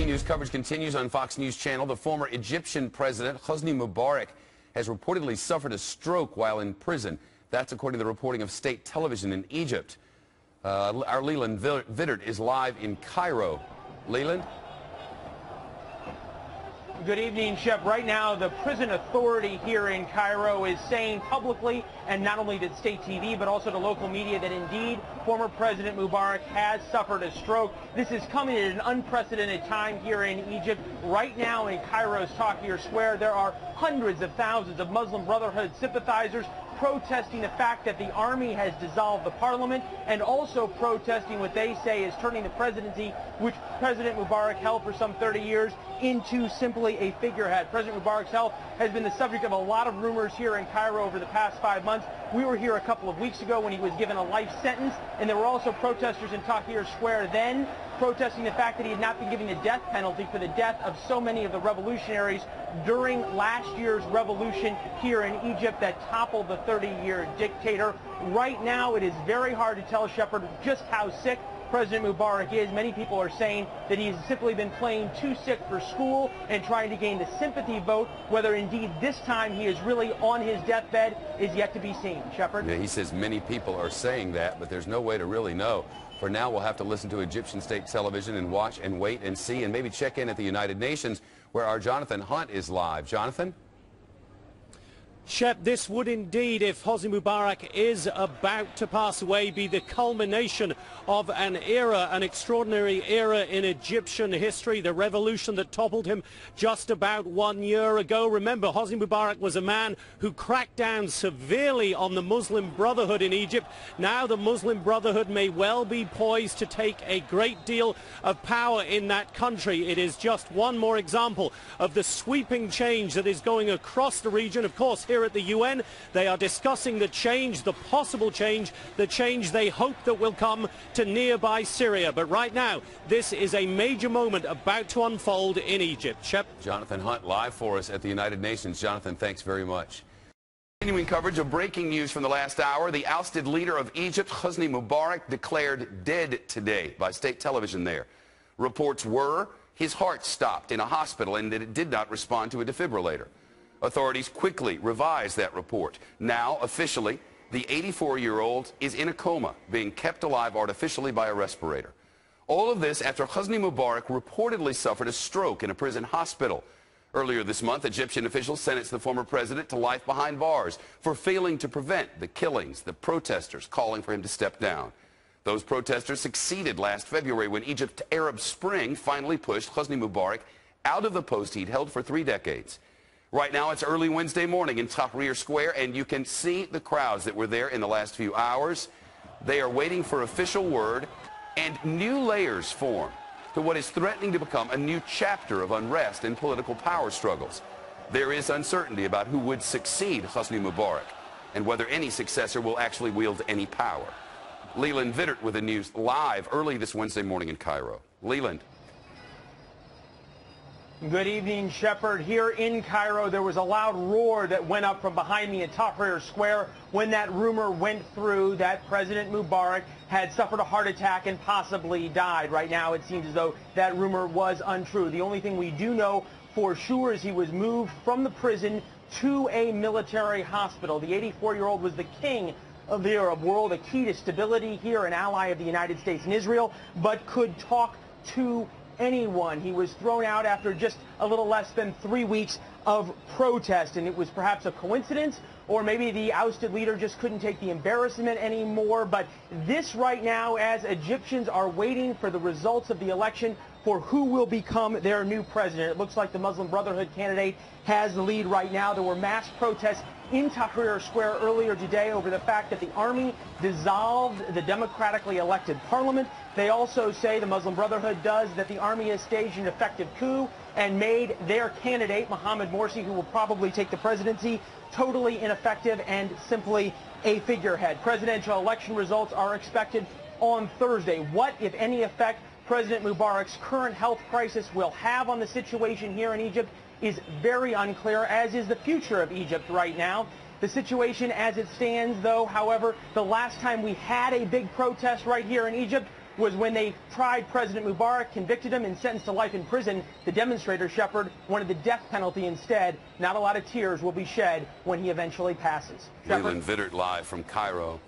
breaking news coverage continues on Fox News Channel. The former Egyptian president, Hosni Mubarak, has reportedly suffered a stroke while in prison. That's according to the reporting of state television in Egypt. Our Leland Vittert is live in Cairo. Leland? Good evening, Shep. Right now, the prison authority here in Cairo is saying publicly, and not only to state TV, but also to local media, that indeed former President Mubarak has suffered a stroke. This is coming at an unprecedented time here in Egypt. Right now in Cairo's Tahrir Square, there are hundreds of thousands of Muslim Brotherhood sympathizers protesting the fact that the army has dissolved the parliament, and also protesting what they say is turning the presidency, which President Mubarak held for some 30 years, into simply a figurehead. President Mubarak's health has been the subject of a lot of rumors here in Cairo over the past 5 months. We were here a couple of weeks ago when he was given a life sentence, and there were also protesters in Tahrir Square then protesting the fact that he had not been given the death penalty for the death of so many of the revolutionaries during last year's revolution here in Egypt that toppled the 30-year dictator. Right now, it is very hard to tell, Shepard, just how sick President Mubarak is. Many people are saying that he's simply been playing too sick for school and trying to gain the sympathy vote. Whether indeed this time he is really on his deathbed is yet to be seen. Shepard? Yeah, he says many people are saying that, but there's no way to really know. For now, we'll have to listen to Egyptian state television and watch and wait and see, and maybe check in at the United Nations, where our Jonathan Hunt is live. Jonathan? Shep, this would indeed, if Hosni Mubarak is about to pass away, be the culmination of an era, an extraordinary era in Egyptian history, the revolution that toppled him just about 1 year ago. Remember, Hosni Mubarak was a man who cracked down severely on the Muslim Brotherhood in Egypt. Now the Muslim Brotherhood may well be poised to take a great deal of power in that country. It is just one more example of the sweeping change that is going across the region. Of course, here at the UN, they are discussing the change, the possible change, the change they hope that will come to nearby Syria. But right now, this is a major moment about to unfold in Egypt. Shep? Jonathan Hunt live for us at the United Nations. Jonathan, thanks very much. Continuing coverage of breaking news from the last hour, the ousted leader of Egypt, Hosni Mubarak, declared dead today by state television there. Reports were his heart stopped in a hospital and that it did not respond to a defibrillator. Authorities quickly revised that report. Now, officially, the 84-year-old is in a coma, being kept alive artificially by a respirator. All of this after Hosni Mubarak reportedly suffered a stroke in a prison hospital. Earlier this month, Egyptian officials sentenced the former president to life behind bars for failing to prevent the killings, the protesters calling for him to step down. Those protesters succeeded last February when Egypt's Arab Spring finally pushed Hosni Mubarak out of the post he'd held for 3 decades. Right now, it's early Wednesday morning in Tahrir Square, and you can see the crowds that were there in the last few hours. They are waiting for official word, and new layers form to what is threatening to become a new chapter of unrest and political power struggles. There is uncertainty about who would succeed Hosni Mubarak and whether any successor will actually wield any power. Leland Vittert with the news live early this Wednesday morning in Cairo. Leland. Good evening, Shepard. Here in Cairo, there was a loud roar that went up from behind me in Tahrir Square when that rumor went through that President Mubarak had suffered a heart attack and possibly died. Right now, it seems as though that rumor was untrue. The only thing we do know for sure is he was moved from the prison to a military hospital. The 84-year-old was the king of the Arab world, a key to stability here, an ally of the United States and Israel, but could talk to anyone. He was thrown out after just a little less than 3 weeks of protest, and it was perhaps a coincidence, or maybe the ousted leader just couldn't take the embarrassment anymore. But this right now, as Egyptians are waiting for the results of the election for who will become their new president, it looks like the Muslim Brotherhood candidate has the lead right now. There were mass protests in Tahrir Square earlier today over the fact that the army dissolved the democratically elected parliament. They also say, the Muslim Brotherhood does, that the army has staged an effective coup and made their candidate, Mohamed Morsi, who will probably take the presidency, totally ineffective and simply a figurehead. Presidential election results are expected on Thursday. What, if any, effect President Mubarak's current health crisis will have on the situation here in Egypt is very unclear, as is the future of Egypt right now. The situation as it stands, though, however, the last time we had a big protest right here in Egypt was when they tried President Mubarak, convicted him, and sentenced to life in prison. The demonstrator, Shepard, wanted the death penalty instead. Not a lot of tears will be shed when he eventually passes. Leland Vittert live from Cairo.